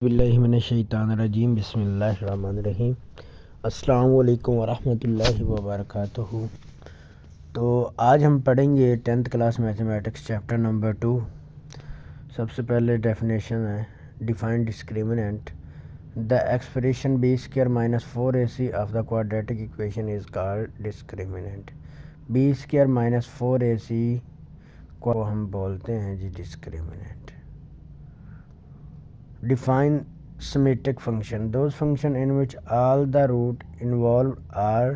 बिस्मिल्लाहिमिनश्शैतानिर्रजीम बिस्मिल्लाहिर्रहमानिर्रहीम। अस्सलामु अलैकुम वरहमतुल्लाहि वबरकातुहू। तो आज हम पढ़ेंगे 10th class mathematics chapter number 2। सबसे पहले डेफिनेशन है define discriminant. The expression B square minus 4ac of the quadratic equation is called discriminant. B square minus 4ac को हम बोलते हैं जी discriminant. Define symmetric function. Those functions in which all the root involved are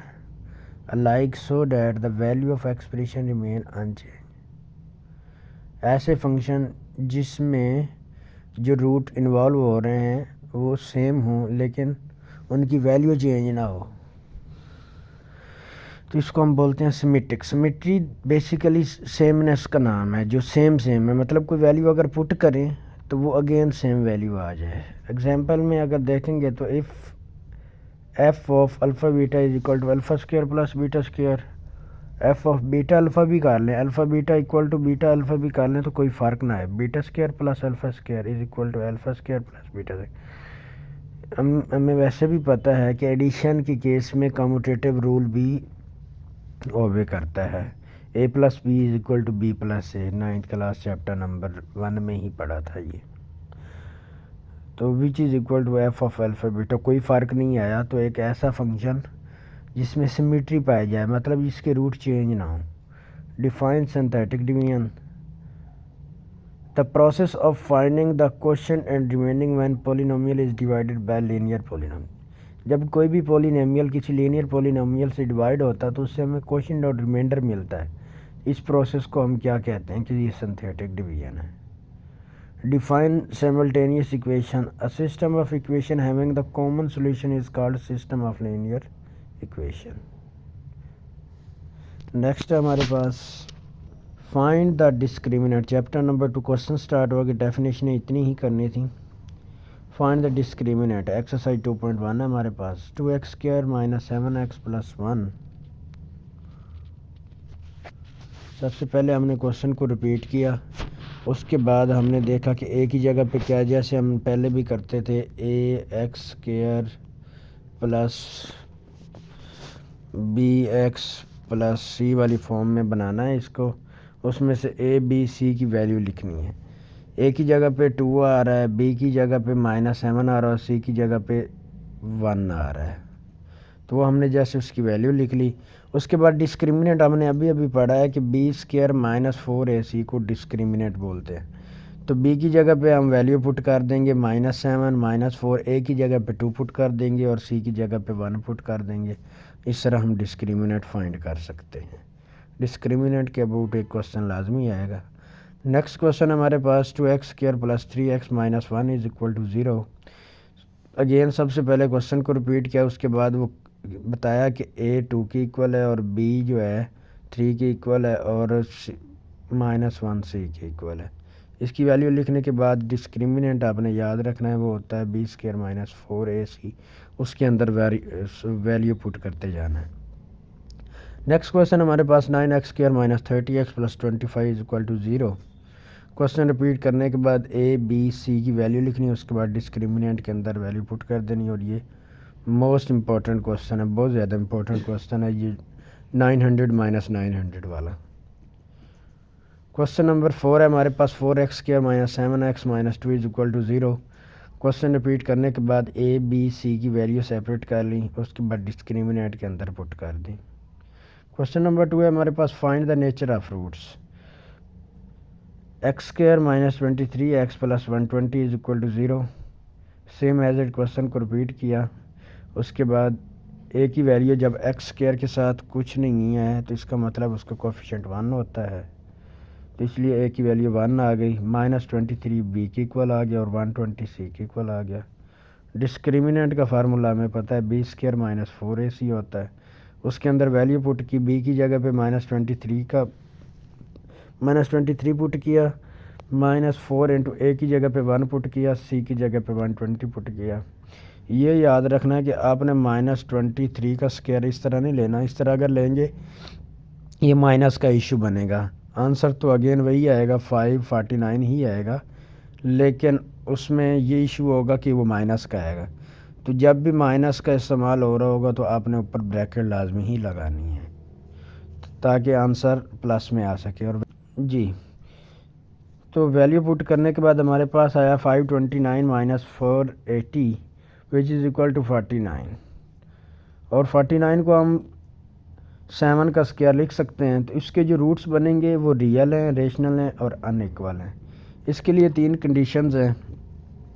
alike so that the value of expression remain unchanged. ऐसे function जिसमें जो root involve हो रहे हैं वो सेम हों लेकिन उनकी वैल्यू चेंज ना हो, तो इसको हम बोलते हैं सिमेट्रिक। सिमेट्री बेसिकली सेमनेस का नाम है, जो सेम है, मतलब कोई वैल्यू अगर पुट करें तो वो अगेन सेम वैल्यू आ जाए। एग्जांपल में अगर देखेंगे तो if F of alpha beta is equal to alpha square plus beta square, F of beta alpha भी कर लें, alpha beta equal to beta alpha भी कर लें तो कोई फ़र्क ना है। Beta square plus alpha square is equal to alpha square plus beta square. हमें वैसे भी पता है कि एडिशन के केस में कम्यूटेटिव रूल भी ओबे करता है। A plus B is equal to B plus A, 9th class chapter number 1 में ही पढ़ा था ये। तो which is equal to F of alpha beta, कोई फ़र्क नहीं आया। तो एक ऐसा फंक्शन जिसमें सिमेट्री पाई जाए, मतलब इसके रूट चेंज ना हो। Define synthetic division. The process of finding the quotient and remaining when polynomial is divided by linear polynomial. जब कोई भी पॉलिनोमियल किसी लीनियर पॉलिनोमियल से डिवाइड होता है तो उससे हमें क्वोशिएंट और रिमाइंडर मिलता है। इस प्रोसेस को हम क्या कहते हैं कि ये सिंथेटिक डिवीजन है। Define simultaneous equation. A system of equation having the common solution is called system of linear equation. Next है हमारे पास find the discriminant. Chapter number 2 question start होगा, डेफिनेशन इतनी ही करनी थी। Find the discriminant. एक्सरसाइज 2.1 है हमारे पास। 2x square minus 7x plus 1। सबसे पहले हमने क्वेश्चन को रिपीट किया, उसके बाद हमने देखा कि ए की जगह पे क्या, जैसे हम पहले भी करते थे, a x square plus b x plus c वाली फॉर्म में बनाना है इसको। उसमें से ए बी सी की वैल्यू लिखनी है। ए की जगह पे 2 आ रहा है, बी की जगह पे -7 आ रहा है और सी की जगह पे 1 आ रहा है। तो वो हमने जैसे उसकी वैल्यू लिख ली। उसके बाद डिस्क्रिमिनेंट हमने अभी पढ़ा है कि बी स्क्वायर माइनस 4ac को डिस्क्रिमिनेंट बोलते हैं। तो बी की जगह पे हम वैल्यू पुट कर देंगे -7 -4, ए की जगह पे 2 पुट कर देंगे और सी की जगह पे 1 पुट कर देंगे। इस तरह हम डिस्क्रिमिनेंट फाइंड कर सकते हैं। डिस्क्रिमिनेंट के अबाउट एक क्वेश्चन लाजमी आएगा। नेक्स्ट क्वेश्चन हमारे पास 2x square plus 3x minus 1 is equal to 0। Again सबसे पहले क्वेश्चन को रिपीट किया, उसके बाद वो बताया कि a 2 की इक्वल है और b जो है 3 की इक्वल है और -1 c की इक्वल है। इसकी वैल्यू लिखने के बाद डिस्क्रिमिनेंट आपने याद रखना है, वो होता है b स्क्वायर माइनस 4ac। उसके अंदर वैल्यू पुट करते जाना है। नेक्स्ट क्वेश्चन हमारे पास 9x square minus 30x plus 25 is equal to 0। Question repeat करने के बाद ए बी सी की वैल्यू लिखनी है, उसके बाद डिस्क्रिमिनेंट के अंदर वैल्यू पुट कर देनी। और ये मोस्ट इम्पॉर्टेंट क्वेश्चन है, बहुत ज़्यादा इम्पोर्टेंट क्वेश्चन है ये 900 माइनस 900 वाला। क्वेश्चन नंबर 4 है हमारे पास 4x square minus 7x minus 2 is equal to 0। Question repeat करने के बाद ए बी सी की वैल्यू सेपरेट कर ली, उसके बाद डिस्क्रिमिनेंट के अंदर पुट कर दी। क्वेश्चन नंबर 2 है हमारे पास find the nature of roots. X square minus 23 x plus 120 is equal to 0। Same as it question को रिपीट किया। उसके बाद ए की वैल्यू जब एक्स स्क्वायर के साथ कुछ नहीं है तो इसका मतलब उसका कोफिशिएंट 1 होता है, तो इसलिए ए की वैल्यू 1 आ गई। -23 बी की इक्वल आ गया और 120 सी की इक्वल आ गया। डिस्क्रिमिनेंट का फार्मूला हमें पता है, बी स्क्वायर माइनस 4ac होता है। उसके अंदर वैल्यू पुट की, बी की जगह पे -23 पुट किया, -4 इंटू ए की जगह पे 1 पुट किया, सी की जगह पे 120 पुट किया। ये याद रखना है कि आपने -23 का स्क्वायर इस तरह नहीं लेना, इस तरह अगर लेंगे ये माइनस का इशू बनेगा। आंसर तो अगेन वही आएगा 549 ही आएगा, लेकिन उसमें ये इशू होगा कि वो माइनस का आएगा। तो जब भी माइनस का इस्तेमाल हो रहा होगा तो आपने ऊपर ब्रैकेट लाजमी ही लगानी है ताकि आंसर प्लस में आ सके। और जी, तो वैल्यू पुट करने के बाद हमारे पास आया 529 minus 480 which is equal to 49। और 49 को हम 7 का स्क्वायर लिख सकते हैं। तो इसके जो रूट्स बनेंगे वो रियल हैं, रेशनल हैं और अनइक्वल हैं। इसके लिए 3 कंडीशंस हैं।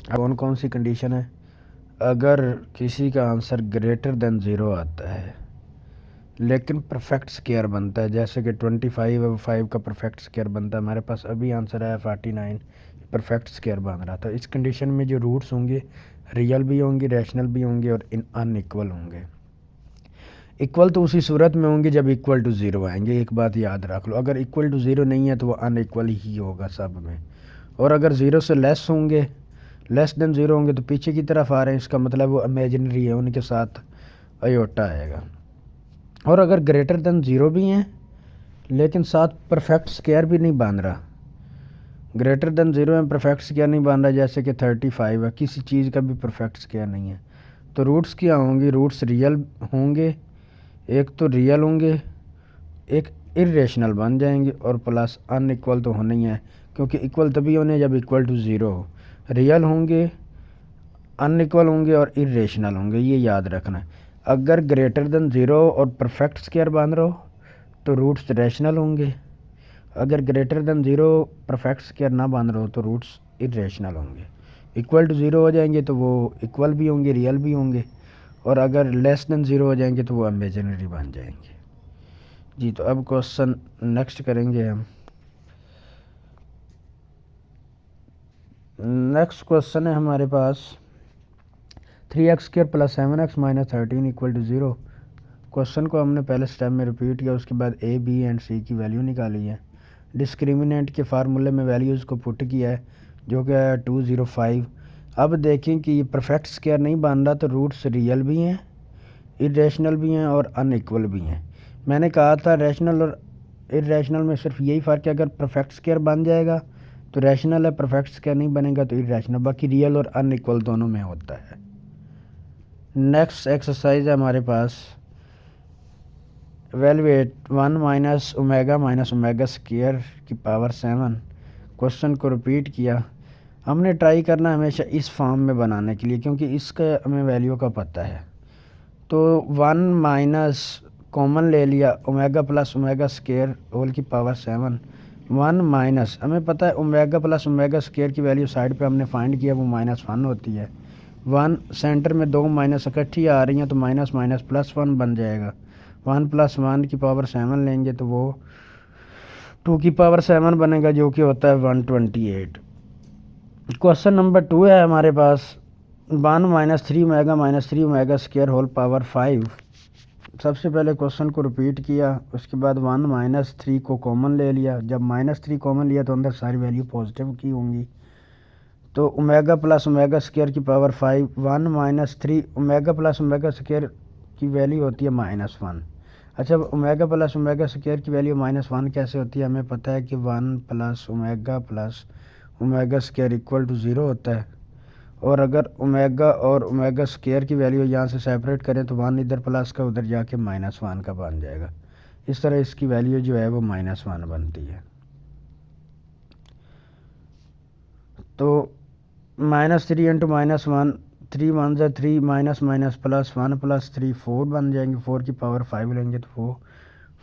कौन कौन सी कंडीशन है? अगर किसी का आंसर ग्रेटर देन 0 आता है लेकिन परफेक्ट स्क्वायर बनता है, जैसे कि 25 और 5 का परफेक्ट स्क्वायर बनता है, हमारे पास अभी आंसर आया 49, परफेक्ट स्क्वायर बन रहा था। इस कंडीशन में जो रूट्स होंगे रियल भी होंगे, रैशनल भी होंगे और अनइक्वल होंगे। इक्वल तो उसी सूरत में होंगे जब इक्वल टू 0 आएंगे। एक बात याद रख लो, अगर इक्वल टू 0 नहीं है तो वो अनइक्वल ही होगा सब में। और अगर 0 से लेस होंगे, लेस देन 0 होंगे तो पीछे की तरफ आ रहे हैं, इसका मतलब वो इमेजिनरी है, उनके साथ अयोटा आएगा। और अगर ग्रेटर देन 0 भी हैं लेकिन साथ परफेक्ट स्क्वायर भी नहीं बन रहा, ग्रेटर देन 0 में परफेक्ट स्क्वायर नहीं बन रहा, जैसे कि 35 है, किसी चीज़ का भी परफेक्ट स्क्वायर नहीं है, तो रूट्स क्या होंगी? रूट्स रियल होंगे, एक तो रियल होंगे, एक इरेशनल बन जाएंगे और प्लस अनइक्वल तो होना ही है, क्योंकि इक्वल तभी होने जब इक्वल टू 0 हो। रियल होंगे, अनइक्वल होंगे और इरेशनल होंगे, ये याद रखना है। अगर ग्रेटर देन 0 और परफेक्ट स्क्वायर बन रहा हो तो रूट्स रैशनल होंगे, अगर ग्रेटर देन 0 परफेक्ट स्क्वायर ना बन रहा हो तो रूट्स इरेशनल होंगे। इक्वल टू 0 हो जाएंगे तो वो इक्वल भी होंगे, रियल भी होंगे, और अगर लेस देन 0 हो जाएंगे तो वो इमेजिनरी बन जाएंगे। जी, तो अब क्वेश्चन नेक्स्ट करेंगे हम। नेक्स्ट क्वेश्चन है हमारे पास 3x² plus 7x minus 13 equal to 0। Question को हमने पहले स्टेप में रिपीट किया, उसके बाद ए, बी एंड सी की वैल्यू निकाली है। डिस्क्रिमिनेंट के फार्मूले में वैल्यूज़ को पुट किया है जो कि है 205। अब देखें कि ये परफेक्ट स्क्वायर नहीं बन रहा तो रूट्स रियल भी हैं, इरेशनल भी हैं और अनइक्वल भी हैं। मैंने कहा था रैशनल और इरेशनल में सिर्फ यही फ़र्क है, अगर परफेक्ट स्क्वायर बन जाएगा तो रैशनल है, परफेक्ट स्क्वायर नहीं बनेगा तो इरेशनल, बाकी रियल और अनइक्वल दोनों में होता है। नेक्स्ट एक्सरसाइज है हमारे पास वैल्यूएट 1 माइनस ओमेगा स्क्वायर की पावर 7। क्वेश्चन को रिपीट किया। हमने ट्राई करना हमेशा इस फॉर्म में बनाने के लिए, क्योंकि इसका हमें वैल्यू का पता है। तो 1 माइनस कॉमन ले लिया, omega plus omega square whole की पावर 7। 1 माइनस, हमें पता है ओमेगा प्लस ओमेगा स्क्वायर की वैल्यू साइड पे हमने फाइंड किया, वो -1 होती है। 1 सेंटर में 2 माइनस इकट्ठी आ रही हैं तो माइनस माइनस प्लस 1 बन जाएगा। 1 प्लस 1 की पावर 7 लेंगे तो वो 2 की पावर 7 बनेगा, जो कि होता है 128। क्वेश्चन नंबर 2 है हमारे पास 1 minus 3 omega square whole power 5। सबसे पहले क्वेश्चन को रिपीट किया, उसके बाद 1 माइनस 3 को कॉमन ले लिया। जब -3 कॉमन लिया तो अंदर सारी वैल्यू पॉजिटिव की होंगी, तो ओमेगा प्लस ओमेगा स्क्वायर की power 5। 1 minus 3 omega plus omega square की वैल्यू होती है -1। अच्छा, ओमेगा प्लस ओमेगा स्क्वायर की वैल्यू -1 कैसे होती है? हमें पता है कि 1 plus omega square equal to 0 होता है, और अगर ओमेगा और ओमेगा स्क्वायर की वैल्यू यहाँ से सेपरेट करें तो 1 इधर प्लस का उधर जाके -1 का बन जाएगा। इस तरह इसकी वैल्यू जो है वो -1 बनती है। तो -3 इंटू -1, 3 1 ज़ा 3, माइनस माइनस प्लस 1 प्लस 3 4 बन जाएंगे। 4 की पावर 5 लेंगे तो वो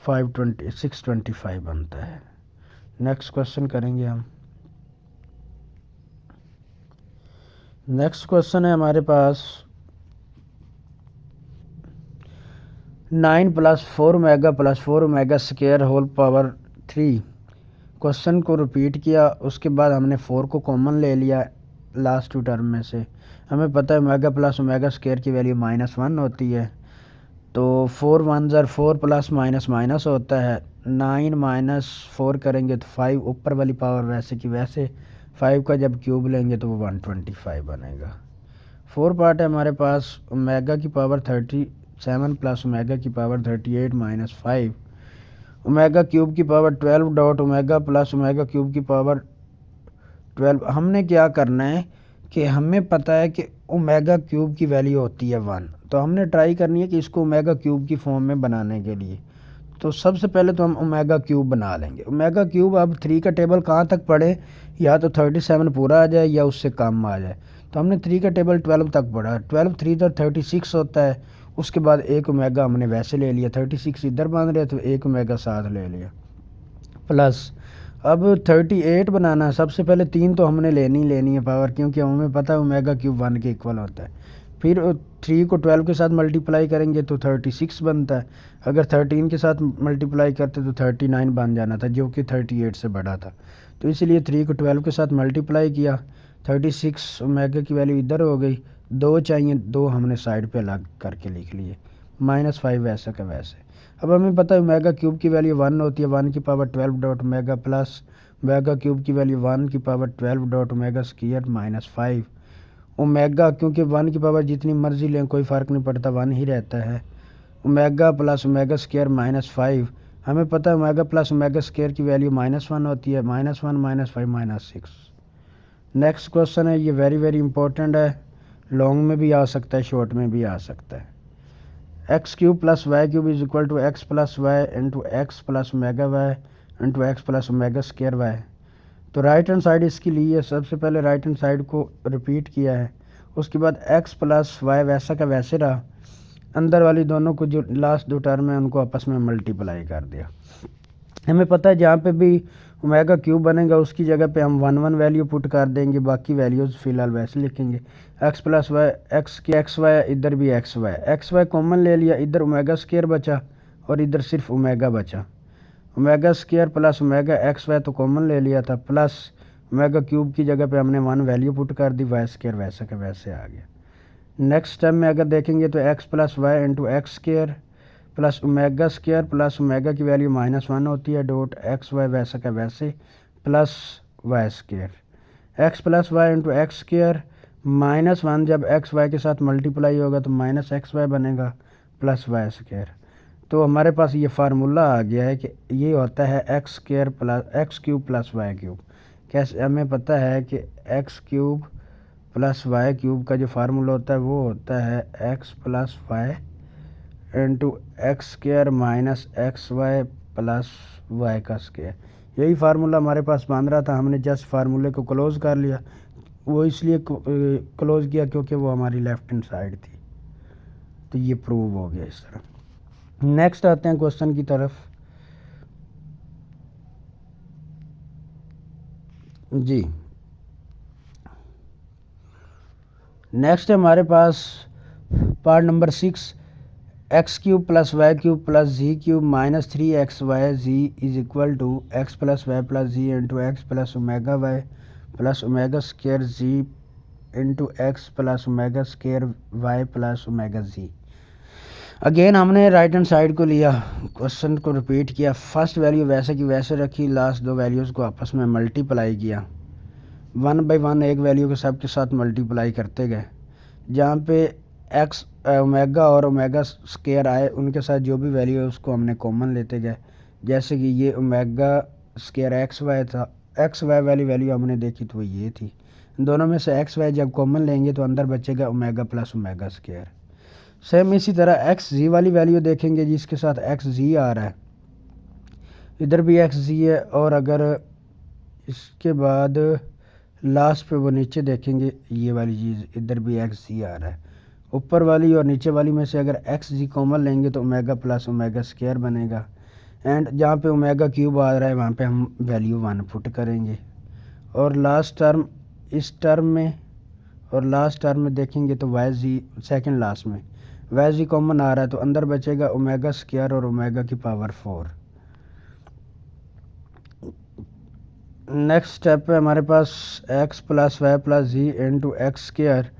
625 बनता है। नेक्स्ट क्वेश्चन करेंगे हम। नेक्स्ट क्वेश्चन है हमारे पास 9 plus 4 omega square whole power 3। Question को रिपीट किया, उसके बाद हमने 4 को कॉमन ले लिया लास्ट 2 टर्म में से। हमें पता है ओमेगा प्लस ओमेगा स्क्वायर की वैल्यू -1 होती है, तो 4 1 ज़र 4 प्लस माइनस माइनस होता है। 9 माइनस 4 करेंगे तो 5, ऊपर वाली पावर वैसे की वैसे, 5 का जब क्यूब लेंगे तो वो 125 बनेगा। 4 पार्ट है हमारे पास ओमेगा की पावर 37 प्लस ओमेगा की पावर 38 माइनस 5, ओमेगा क्यूब की power 12 dot omega plus omega cube की पावर 12। हमने क्या करना है कि हमें पता है कि ओमेगा क्यूब की वैल्यू होती है 1, तो हमने ट्राई करनी है कि इसको ओमेगा क्यूब की फॉर्म में बनाने के लिए। तो सबसे पहले तो हम ओमेगा क्यूब बना लेंगे। ओमेगा क्यूब, अब 3 का टेबल कहाँ तक पढ़े, या तो 37 पूरा आ जाए या उससे कम आ जाए। तो हमने 3 का टेबल 12 तक पढ़ा, 12 3 तो 36 होता है। उसके बाद एक ओमेगा हमने वैसे ले लिया, 36 इधर बांध रहे तो एक ओमेगा साथ ले लिया, प्लस अब 38 बनाना है। सबसे पहले 3 तो हमने लेनी है पावर, क्योंकि हमें पता है ओमेगा क्यूब 1 के इक्वल होता है। फिर 3 को 12 के साथ मल्टीप्लाई करेंगे तो 36 बनता है। अगर 13 के साथ मल्टीप्लाई करते तो 39 बन जाना था, जो कि 38 से बड़ा था। तो इसलिए 3 को 12 के साथ मल्टीप्लाई किया, 36 ओमेगा की वैल्यू इधर हो गई। 2 चाहिए, 2 हमने साइड पे अलग करके लिख लिए, -5 वैसे का वैसे। अब हमें पता है ओमेगा क्यूब की वैल्यू 1 होती है, 1 की power 12 dot omega, plus omega cube की वैल्यू 1 की power 12 dot omega square -5 omega, क्योंकि 1 की पावर जितनी मर्जी लें कोई फ़र्क नहीं पड़ता, 1 ही रहता है। ओमेगा प्लस ओमेगा स्क्वायर -5, हमें पता है ओमेगा प्लस ओमेगा स्क्वायर की वैल्यू -1 होती है, -1 -5 -6। नेक्स्ट क्वेश्चन है, ये वेरी वेरी इंपॉर्टेंट है, लॉन्ग में भी आ सकता है, शॉर्ट में भी आ सकता है। X cube plus y cube is equal to x plus y into x plus omega y into x plus omega square y. तो राइट हैंड साइड इसकी ली है, सबसे पहले राइट हैंड साइड को रिपीट किया है, उसके बाद एक्स प्लस वाई वैसा का वैसे रहा, अंदर वाली दोनों को जो लास्ट 2 टर्म है उनको आपस में मल्टीप्लाई कर दिया। हमें पता है जहाँ पे भी ओमेगा क्यूब बनेगा उसकी जगह पे हम 1 वैल्यू पुट कर देंगे, बाकी वैल्यूज़ फ़िलहाल वैसे लिखेंगे। एक्स प्लस वाई, एक्स की एक्स वाई, इधर भी एक्स वाई कॉमन ले लिया, इधर ओमेगा स्क्वायर बचा और इधर सिर्फ ओमेगा बचा। Omega square plus omega x y तो कॉमन ले लिया था, प्लस ओमेगा क्यूब की जगह पे हमने 1 वैल्यू पुट कर दी, वाई स्क्वायर वैसा का वैसे आ गया। नेक्स्ट स्टेप में अगर देखेंगे तो x plus y into x square plus omega square plus omega की वैल्यू -1 होती है, डॉट एक्स वाई वैसा का वैसे plus y square. X plus y into x square -1 जब एक्स वाई के साथ मल्टीप्लाई होगा तो -एक्स वाई बनेगा प्लस वाई स्क्वायर। तो हमारे पास ये फार्मूला आ गया है कि ये होता है x square plus x cube plus y cube. कैसे, हमें पता है कि x cube plus y cube का जो फार्मूला होता है वो होता है x plus y into x square minus x y plus y का स्क्वायर। यही फार्मूला हमारे पास बन रहा था, हमने जस्ट फार्मूले को क्लोज कर लिया। वो इसलिए क्लोज किया क्योंकि वो हमारी लेफ्ट हैंड साइड थी, तो ये प्रूव हो गया इस तरह। नेक्स्ट आते हैं क्वेश्चन की तरफ जी। नेक्स्ट है हमारे पास part number 6, x cube plus y cube plus z cube -3xy z is equal to x plus y plus z into x plus omega y plus omega square z into x plus omega square y plus omega z. Again हमने right hand side को लिया, question को repeat किया, first value वैसे की वैसे रखी, last 2 values को आपस में मल्टीप्लाई किया, 1 बाई 1 एक वैल्यू के सब के साथ मल्टीप्लाई करते गए। जहाँ पे एक्स ओमेगा और ओमेगा स्क्वायर आए उनके साथ जो भी वैल्यू है उसको हमने कॉमन लेते गए। जैसे कि ये ओमेगा स्क्वायर एक्स वाई था, एक्स वाई वाली वैल्यू हमने देखी तो वो ये थी। दोनों में से एक्स वाई जब कॉमन लेंगे तो अंदर बचेगा omega plus omega square. Same इसी तरह एक्स जी वाली वैल्यू देखेंगे जिसके साथ एक्स जी आ रहा है, इधर भी एक्स जी है, और अगर इसके बाद लास्ट पे वो नीचे देखेंगे ये वाली चीज़, इधर भी एक्स जी आ रहा है। ऊपर वाली और नीचे वाली में से अगर एक्स जी कॉमन लेंगे तो ओमेगा प्लस ओमेगा स्क्वायर बनेगा, एंड जहाँ पे ओमेगा क्यूब आ रहा है वहाँ पे हम वैल्यू 1 पुट करेंगे। और लास्ट टर्म इस टर्म में और लास्ट टर्म में देखेंगे तो वाई जी सेकेंड लास्ट में वाई जी कॉमन आ रहा है तो अंदर बचेगा ओमेगा स्क्वायर और ओमेगा की पावर 4। नेक्स्ट स्टेप है हमारे पास x plus y plus z into x square.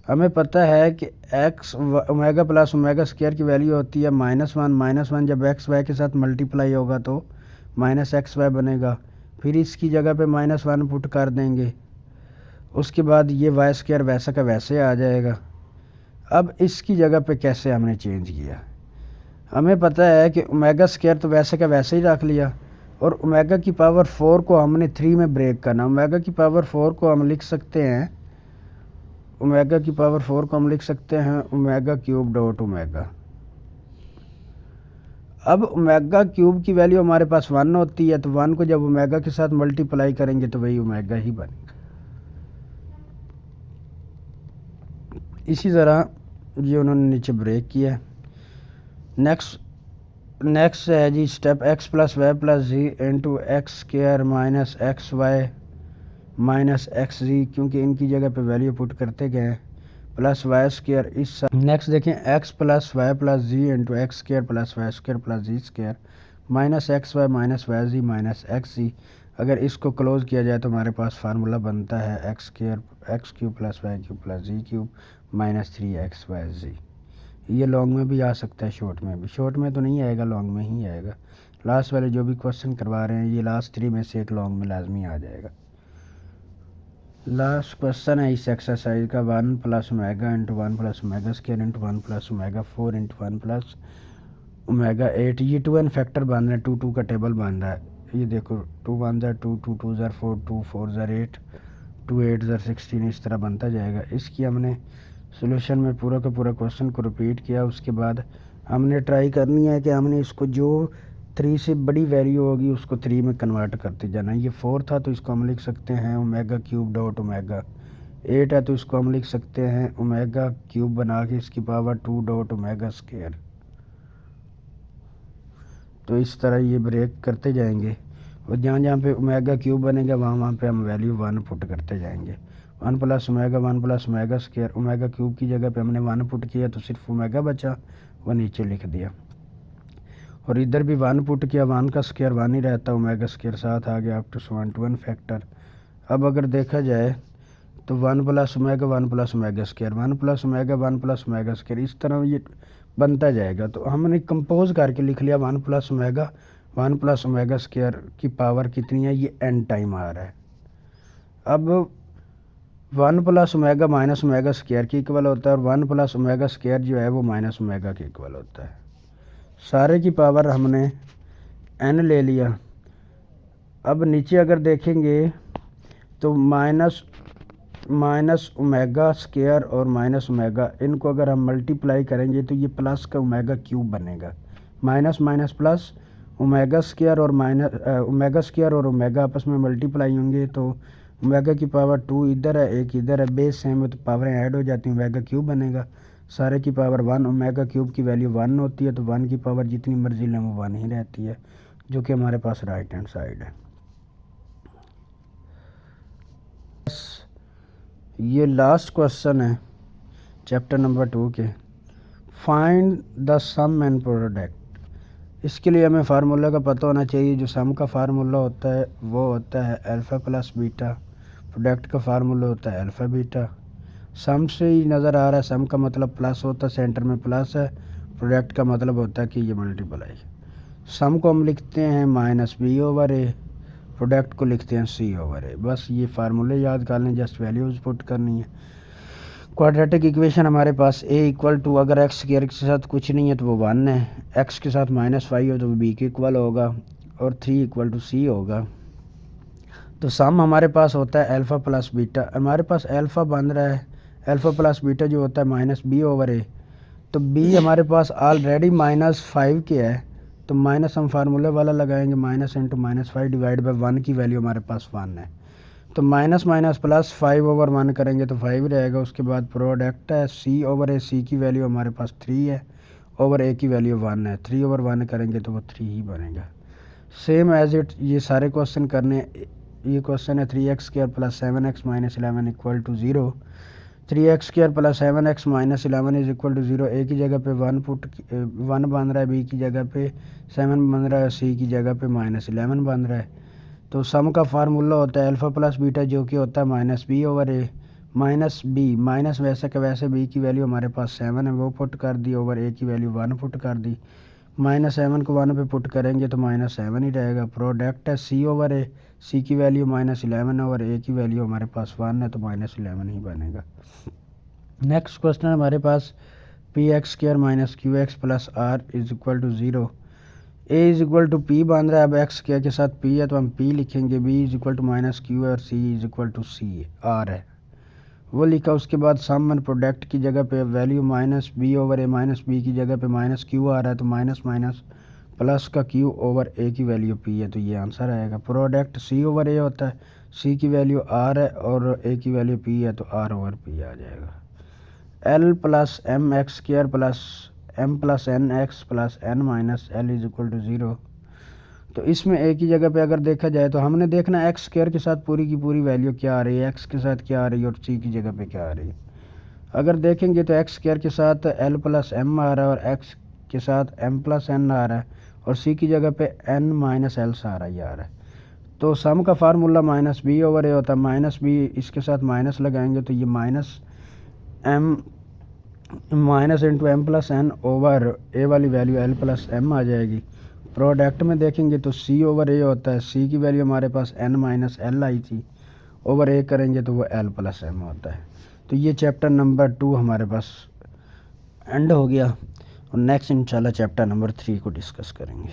हमें पता है कि x omega plus omega square की वैल्यू होती है -1 जब एक्स वाई के साथ मल्टीप्लाई होगा तो -एक्स वाई बनेगा। फिर इसकी जगह पे -1 पुट कर देंगे, उसके बाद ये वाई स्क्वायर वैसा का वैसे आ जाएगा। अब इसकी जगह पे कैसे हमने चेंज किया, हमें पता है कि ओमेगा स्क्वायर तो वैसे का वैसे ही रख लिया, और ओमेगा की पावर 4 को हमने 3 में ब्रेक करना। ओमेगा की पावर 4 को हम लिख सकते हैं ओमेगा की पावर 4 को हम लिख सकते हैं ओमेगा क्यूब डॉट ओमेगा। अब ओमेगा क्यूब की वैल्यू हमारे पास 1 होती है, तो 1 को जब ओमेगा के साथ मल्टीप्लाई करेंगे तो वही ओमेगा ही बनेगा। इसी तरह ये उन्होंने नीचे ब्रेक किया। नेक्स्ट है जी step x plus y plus z into x square minus x y minus x z, क्योंकि इनकी जगह पे वैल्यू पुट करते गए प्लस वाई स्क्वायर। इस नेक्स्ट देखें x plus y plus z into x square plus y square plus z square minus x y minus y z minus x z. अगर इसको क्लोज किया जाए तो हमारे पास फार्मूला बनता है x square x cube plus y cube plus z cube minus 3xyz। ये long में भी आ सकता है, शॉर्ट में भी। शॉर्ट में तो नहीं आएगा, लॉन्ग में ही आएगा। लास्ट वाले जो भी क्वेश्चन करवा रहे हैं ये लास्ट 3 में से एक लॉन्ग में लाजमी आ जाएगा। लास्ट क्वेश्चन है इस एक्सरसाइज का 1 plus omega into 1 plus omega square into 1 plus omega 4 into 1 plus omega 8। ये 2n फैक्टर बन रहा है, 2 का टेबल बन रहा है। ये देखो 2 1 ज़र 2 2 2 ज़र 4 2 4 ज़र 8 2 8 ज़र 16 इस तरह बनता जाएगा। इसकी हमने सोल्यूशन में पूरा का पूरा क्वेश्चन को रिपीट किया। उसके बाद हमने ट्राई करनी है कि हमने इसको जो 3 से बड़ी वैल्यू होगी उसको 3 में कन्वर्ट करते जाना। ये 4 था तो इसको हम लिख सकते हैं ओमेगा क्यूब डॉट ओमेगा। 8 है तो इसको हम लिख सकते हैं ओमेगा क्यूब बना के इसकी पावर 2 डॉट ओमेगा स्क्वायर। तो इस तरह ये ब्रेक करते जाएंगे और जहाँ जहाँ पे ओमेगा क्यूब बनेगा वहाँ पे हम वैल्यू 1 पुट करते जाएंगे। 1 plus omega square. Omega cube की जगह पे हमने 1 पुट किया तो सिर्फ ओमेगा बचा, वो नीचे लिख दिया। और इधर भी 1 पुट किया, 1 का स्क्वायर 1 ही रहता, ओमेगा स्क्वायर साथ आ गया अप टू 1 to 1 फैक्टर। अब अगर देखा जाए तो 1 plus omega 1 plus omega square 1 plus omega 1 plus omega square, इस तरह ये बनता जाएगा। तो हमने कंपोज करके लिख लिया 1 प्लस ओमेगा स्क्वायर की पावर कितनी है, ये n टाइम आ रहा है। अब 1 plus omega minus omega square के इक्वल होता है और 1 प्लस ओमेगा स्क्वायर जो है वो माइनस ओमेगा के इक्वल होता है। सारे की पावर हमने n ले लिया। अब नीचे अगर देखेंगे तो माइनस ओमेगा स्क्वायर और माइनस ओमेगा, इनको अगर हम मल्टीप्लाई करेंगे तो ये प्लस का ओमेगा क्यूब बनेगा। Minus minus plus omega square और ओमेगा स्क्वायर और ओमेगा आपस में मल्टीप्लाई होंगे तो ओमेगा की पावर 2 इधर है, एक इधर है, बेस सेम है तो पावरें ऐड हो जाती हैं, ओमेगा क्यूब बनेगा। सारे की पावर 1, ओमेगा क्यूब की वैल्यू 1 होती है तो 1 की पावर जितनी मर्जी लें वो 1 ही रहती है, जो कि हमारे पास राइट हैंड साइड है। ये लास्ट क्वेश्चन है चैप्टर नंबर 2 के, find the sum and product. इसके लिए हमें फार्मूला का पता होना चाहिए। जो सम का फार्मूला होता है वो होता है अल्फ़ा प्लस बीटा, प्रोडक्ट का फार्मूला होता है अल्फ़ा बीटा। सम से ही नज़र आ रहा है, सम का मतलब प्लस होता है, सेंटर में प्लस है, प्रोडक्ट का मतलब होता है कि ये मल्टीप्लाई। सम को हम लिखते हैं माइनस बी ओवर ए, प्रोडक्ट को लिखते हैं सी ओवर ए। बस ये फार्मूले याद कर लें, जस्ट वैल्यूज़ पुट करनी है। क्वाड्रेटिक इक्वेशन हमारे पास a इक्वल टू, अगर x स्क्वायर के साथ कुछ नहीं है तो वो 1 है, x के साथ -5 हो तो वो b के इक्वल होगा और 3 इक्वल टू c होगा। तो सम हमारे पास होता है अल्फ़ा प्लस बीटा। हमारे पास अल्फ़ा बन रहा है, अल्फ़ा प्लस बीटा जो होता है माइनस बी ओवर ए, तो b हमारे पास ऑलरेडी -5 के है तो माइनस हम फार्मूले वाला लगाएंगे, माइनस इंटू -5 डिवाइड बाई 1 की वैल्यू हमारे पास 1 है तो माइनस माइनस प्लस 5 ओवर 1 करेंगे तो 5 रहेगा। उसके बाद प्रोडक्ट है सी ओवर ए, सी की वैल्यू हमारे पास 3 है ओवर ए की वैल्यू 1 है, 3 ओवर 1 करेंगे तो वो 3 ही बनेगा। सेम एज इट ये सारे क्वेश्चन करने। ये क्वेश्चन है 3x square plus 7x minus 11 equal to 0। 3x square plus 7x minus 11 is equal to 0। A की जगह पे 1 बन रहा है, बी की जगह पे 7 बन रहा है, सी की जगह पे -11 बन रहा है। तो सम का फार्मूला होता है अल्फ़ा प्लस बीटा जो कि होता है माइनस बी ओवर ए माइनस बी, माइनस वैसे के वैसे बी की वैल्यू हमारे पास 7 है वो पुट कर दी, ओवर ए की वैल्यू 1 पुट कर दी। -7 को 1 पे पुट करेंगे तो -7 ही रहेगा। प्रोडक्ट है सी ओवर ए, सी की वैल्यू -11 ओवर ए की वैल्यू हमारे पास 1 है तो -11 ही बनेगा। नेक्स्ट क्वेश्चन हमारे पास p x square minus q x plus r is equal to 0। A is equal to p बन रहा है, अब एक्स के साथ पी है तो हम पी लिखेंगे, b is equal to minus q है और c is equal to c r है। वो लिखा। उसके बाद सम एंड प्रोडक्ट की जगह पे वैल्यू माइनस बी ओवर ए माइनस बी की जगह पे माइनस क्यू आ रहा है, तो माइनस माइनस प्लस का क्यू ओवर ए की वैल्यू पी है, तो ये आंसर आएगा। प्रोडक्ट सी ओवर ए होता है, सी की वैल्यू आर है और ए की वैल्यू पी है, तो आर ओवर पी आ जाएगा। L plus M X square plus M plus N X plus N minus L is equal to 0। तो इसमें ए की जगह पे अगर देखा जाए तो हमने देखना एक्स स्क्र के साथ पूरी की पूरी वैल्यू क्या आ रही है, एक्स के साथ क्या आ रही है और सी की जगह पे क्या आ रही है। अगर देखेंगे तो एक्स स्क्र के साथ एल प्लस एम आ रहा है और एक्स के साथ एम प्लस एन आ रहा है और सी की जगह पे एन माइनस एल सा आ रहा है। तो सम का फार्मूला माइनस बी ओवर ए होता है, माइनस बी इसके साथ माइनस लगाएंगे तो ये minus m minus into m plus n over a वाली वैल्यू एल प्लस एम आ जाएगी। प्रोडक्ट में देखेंगे तो सी ओवर ए होता है, सी की वैल्यू हमारे पास एन माइनस एल आई थी, ओवर ए करेंगे तो वो एल प्लस एम होता है। तो ये चैप्टर नंबर 2 हमारे पास एंड हो गया और नेक्स्ट इंशाल्लाह चैप्टर नंबर 3 को डिस्कस करेंगे।